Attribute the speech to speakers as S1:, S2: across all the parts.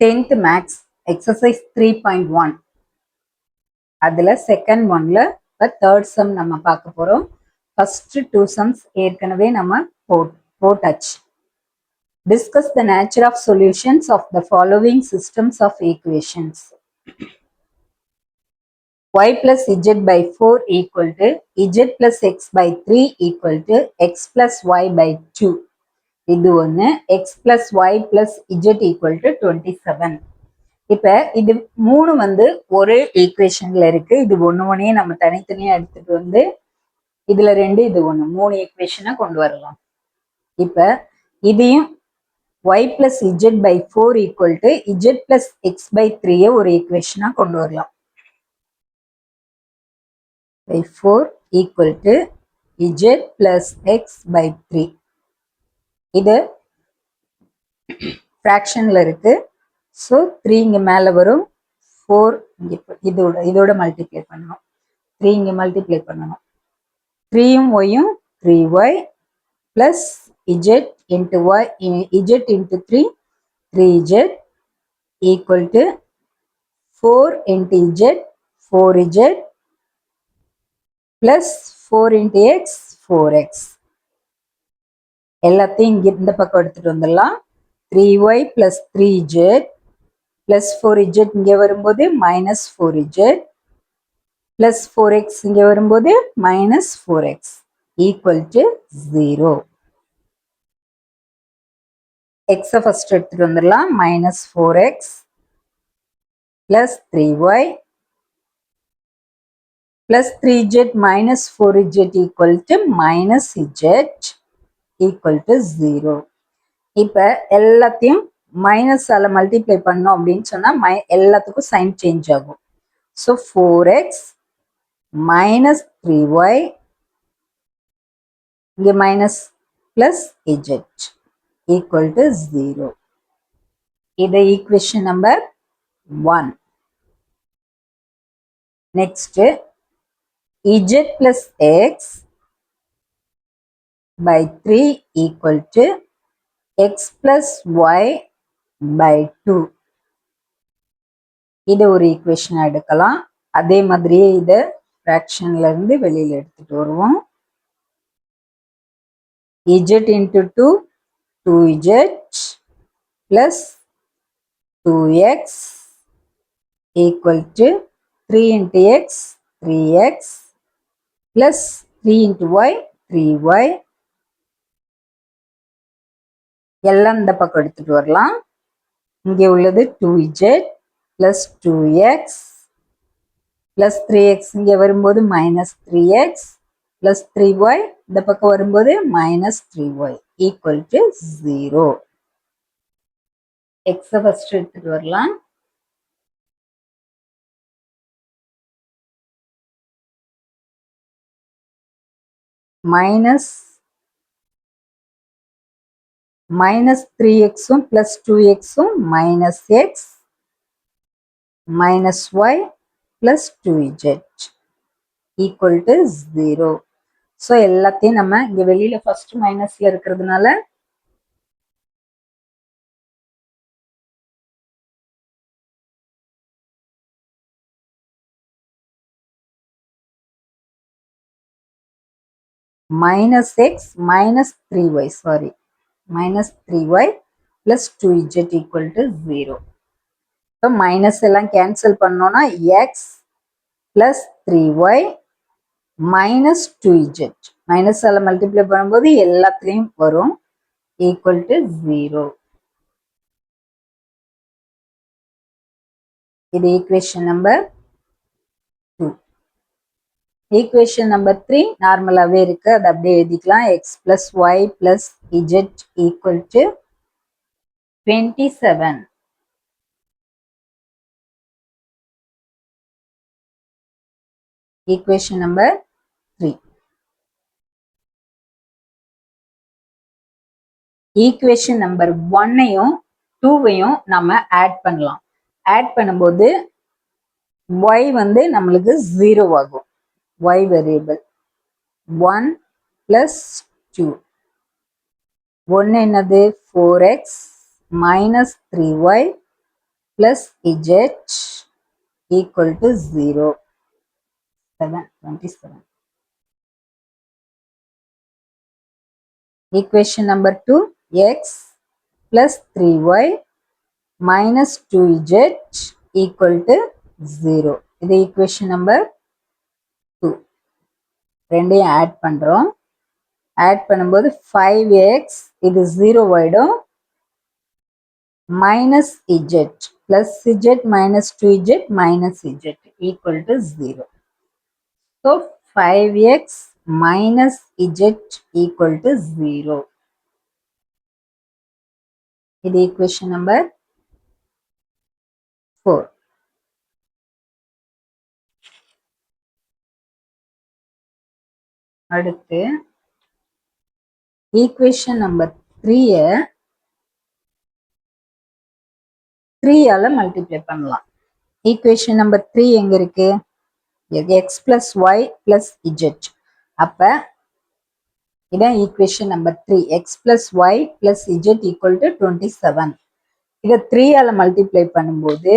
S1: 10th Max exercise 3.1 அதில் second ஒன்ல third sum நம்ம பார்க்க போகிறோம். ஃபர்ஸ்ட் டூ சம்ஸ் ஏற்கனவே நம்ம போட்டாச்சு. Discuss the nature of solutions of the following systems of equations. y plus z by 4 equal to z plus x by 3 equal to x plus y by 2. இது ஒன்று. x plus y plus z equal to 27. இப்ப இது மூணு ஒரே ஈக்குவேஷன்ல இருக்கு. இது ஒன்னே நம்ம தனித்தனியா எடுத்துட்டு இதுல ரெண்டு இது ஒண்ணு, மூணு ஈக்குவேஷனை கொண்டு வரலாம். இப்ப இதையும் y plus z by 4 equal to z plus x by 3 ஒரு ஈக்குவேஷனா கொண்டு வரலாம். by 4 equal to z plus x by 3. இது ஃபிராக்ஷன்ல இருக்கு. ஸோ 3 இங்க மேல வரும், 4 இதோட மல்டிப்ளை பண்ணணும். 3 இங்க மல்டிப்ளை பண்ணணும். 3யும் ஒய்யும் 3y plus z into y, z into 3, 3z equal to 4 into z, 4z plus 4 into x, 4x. எல்லாத்தையும் இங்க இந்த பக்கம் எடுத்துட்டு வந்துடலாம். 3y plus 3z plus 4z இங்க வரும்போது minus 4z plus 4x இங்க வரும்போது minus 4x equal to 0. x first எடுத்துட்டு வந்துடலாம். minus 4x plus 3y plus 3z minus 4z equal to minus z equal to 0. இப்ப எல்லாத்தையும் மைனஸ் ஆல மல்டிப்ளை பண்ணோம் அப்படின்னு சொன்னா எல்லாத்துக்கும் சைன் சேஞ்ச் ஆகும். ஸோ 4x minus 3y இங்க minus plus z equal to 0. இது equation number 1. Next z plus x by 3 equal to x plus y by 2. இது ஒரு ஈக்குவேஷன் எடுக்கலாம். அதே மாதிரியே இதை ஃப்ராக்ஷன்ல இருந்து வெளியில எடுத்துட்டு வருவோம். z into 2, 2z plus 2x equal to 3 into x, 3x plus 3 into y, 3y. எல்லாம் இந்த பக்கம் எடுத்துட்டு வரலாம். இங்கே உள்ளது 2z plus 2x plus 3x இங்கே வரும்போது minus 3x plus 3y இந்த பக்கம் வரும்போது minus 3y equal to 0. x first எடுத்துட்டு வரலாம். minus 3xும் plus 2xும் minus x minus y plus 2z equal to 0. So எல்லாத்தையும் நம்ம இங்க வெளியில ஃபர்ஸ்ட் மைனஸ்ல இருக்கிறதுனால minus x minus 3y, sorry, minus 3y plus 2z equal to 0. இப்போ மைனஸ் எல்லாம் கேன்சல் பண்ணோம்னா x plus 3y minus 2z minus எல்லாம் multiply பண்ணும்போது எல்லாத்துலேயும் வரும் equal to 0. இது ஈக்குவேஷன் நம்பர் 2. ஈக்குவேஷன் நம்பர் 3 நார்மலாவே இருக்கு, அது அப்படியே எழுதிக்கலாம். x plus y plus z equal to 27. Equation number 3. Equation number 1ஐயும் 2வையும் நம்ம ஆட் பண்ணலாம். ஆட் பண்ணும்போது y நம்மளுக்கு 0 ஆகும். y variable 1 plus 2. 1 என்னது 4x minus 3y plus z equal to 0. 27. Equation number 2, x plus 3y minus 2z equal to 0. இது equation number 2. ரெண்டையும் add பண்றோம். add பண்ணும்போது 5x இது 0 ஆயிடும். minus z plus z minus 2z minus z equal to 0. So 5x minus z equal to 0. இது equation number 4. அடுத்து equation number 3 3 ஆல multiply பண்ணலாம். equation number 3 எங்க இருக்கு? x plus y plus z. அப்ப இதான் equation number 3. x plus y plus z equal to 27. இத 3 ஆல மல்டிப்ளை பண்ணும்போது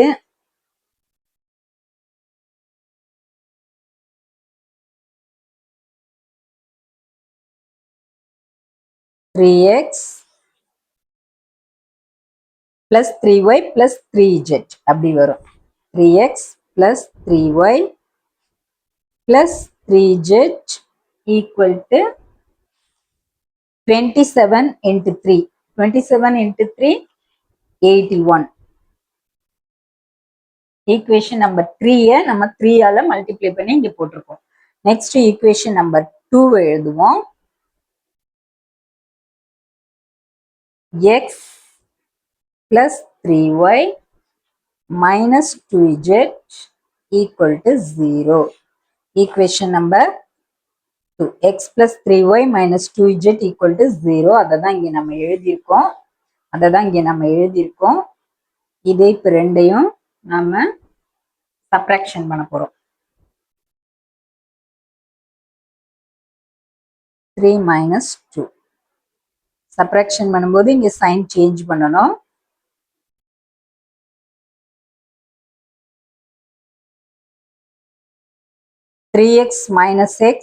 S1: 3x plus 3y plus 3z அப்படி வரும். 3x plus 3y plus 3z equal to 27 into 3. 27 into 3, 81. Equation number 3 நம்ம 3 ஆல multiply பண்ணி இங்க போட்டிருக்கோம். நெக்ஸ்ட் equation number 2 எழுதுவோம். x plus 3y minus 2z equal to 0. Equation number 2. x plus 3y minus 2z equal to 0. அததான் இங்க நம்ம எழுதியிருக்கோம். இதை இப்ப ரெண்டையும் நாம சப்ராக்ஷன் பண்ண போறோம். 3 minus 2. சப்ராக்ஷன் பண்ணும்போது இங்க சைன் சேஞ்ச் பண்ணணும். Three x minus x,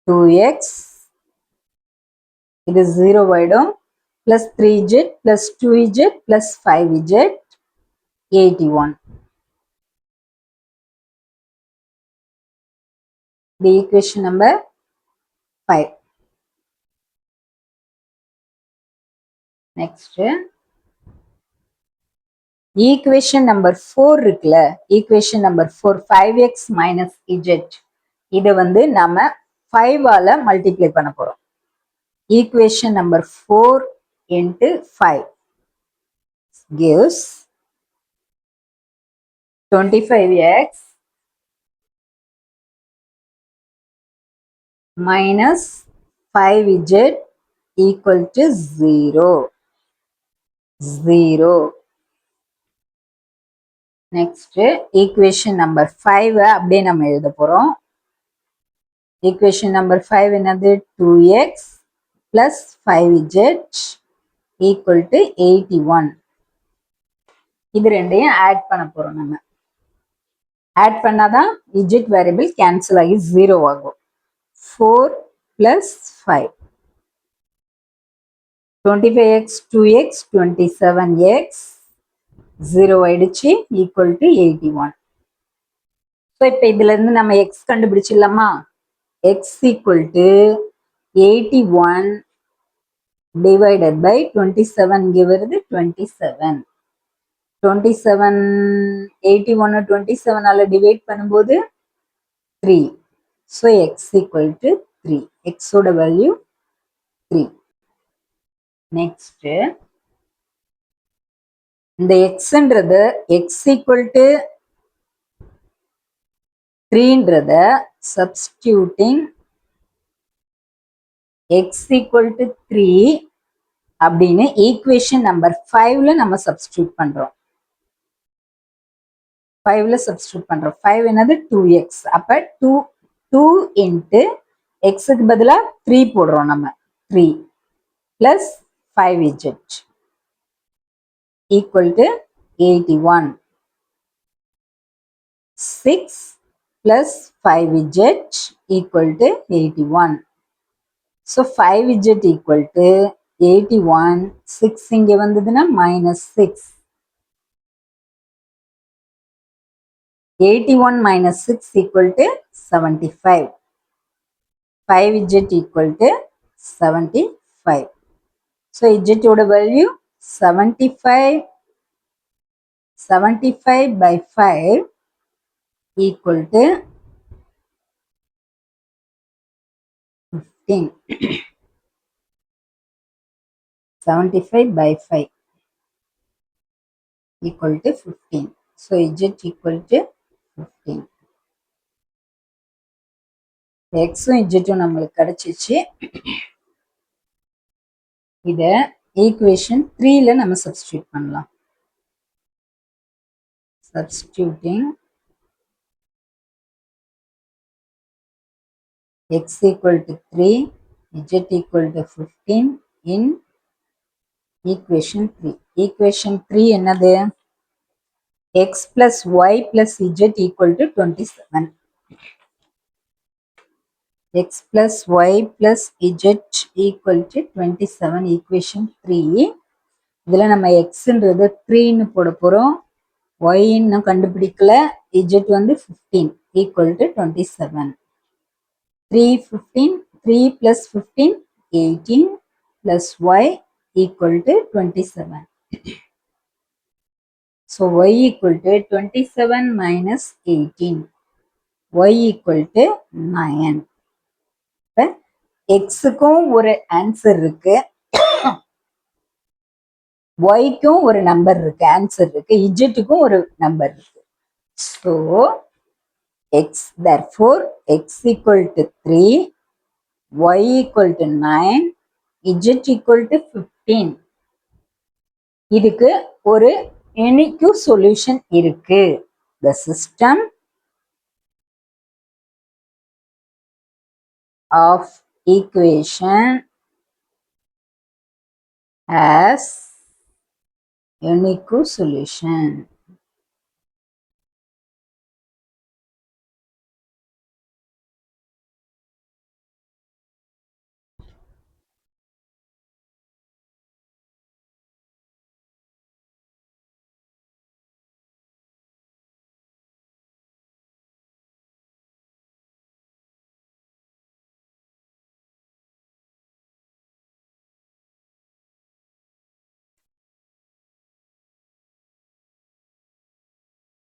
S1: 2x, இது 0 ஆயிடும். plus 3z plus 2z plus 5z, 81. The equation number 5. Next. Equation number 4 இருக்குல்ல, equation number 4, 5x minus z. இதை வந்து நாம 5 ஆல மல்டிப்ளை பண்ண போறோம். Equation number 4 into 5 gives 25x minus 5z equal to 0. 0. Next, equation number 5 அப்படியே நம்ம எழுத போறோம். Equation number 5 என்னது? 2x plus 5z equal to 81. இது ரெண்டையும் ஆட் பண்ண போறோம் நம்ம. ஆட் பண்ணாதான் z வேரியபிள் கேன்சல் ஆகி 0 ஆகும். 4 plus 5. 25x, 2x, 27x, 0 ஆயிடுச்சு, equal to 81. So, இப்ப இதுல இருந்து நம்ம x கண்டுபிடிச்சிடலாமா? x equal to 81 divided by 27, இங்க வருது 27. 27, 81 27 ஆல டிவைட் பண்ணும்போது 3. So, x equal to 3. x ஓட வேல்யூ 3. Next, இந்த xன்றது x equal to 3ன்றத substituting x equal to 3 அப்படின்னு ஈக்குவேஷன் நம்பர் 5ல நம்ம சப்ஸ்டிடியூட் பண்றோம். 5ல சப்ஸ்டிடியூட் பண்றோம். 5 என்னது? 2x. அப்ப 2 into xக்கு பதிலா 3 போடுறோம் நம்ம. 3 plus 5z. equal to 81. 6 plus 5z equal to 81. So 5z equal to 81. 6 இங்க வந்ததுன்னா minus 6. 81 minus 6 equal to 75. 5z equal to 75. So z ஓட value 75. 75 by 5 equal to 15. 75 by 5 equal to 15. So z equal to 15. x z நம்மளுக்கு கிடைச்சிச்சு. இத equation 3ல நம்ம substitute பண்ணலாம். Substituting x equal to 3, z equal to 15 in equation 3. Equation 3 என்னது? x plus y plus z equal to 27. x plus y plus z equal to 27 equation 3. இதுல நம்ம xன்றது 3ன்னு போட போறோம். y இன்னும் கண்டுபிடிக்கல. z வந்து 15 equal to 27. 3 15 3 plus 15 18 plus y equal to 27. So y equal to 27 minus 18. y equal to 9. எக்ஸுக்கும் ஒரு answer இருக்கு, ஒய்க்கும் ஒரு நம்பர் இருக்கு, ஆன்சர் இருக்கு, இஜெட்டுக்கும் ஒரு நம்பர் இருக்கு. So X therefore x equal to 3, y equal to 9, z equal to 15. இதுக்கு ஒரு unique solution இருக்கு. The system of equation has unique solution.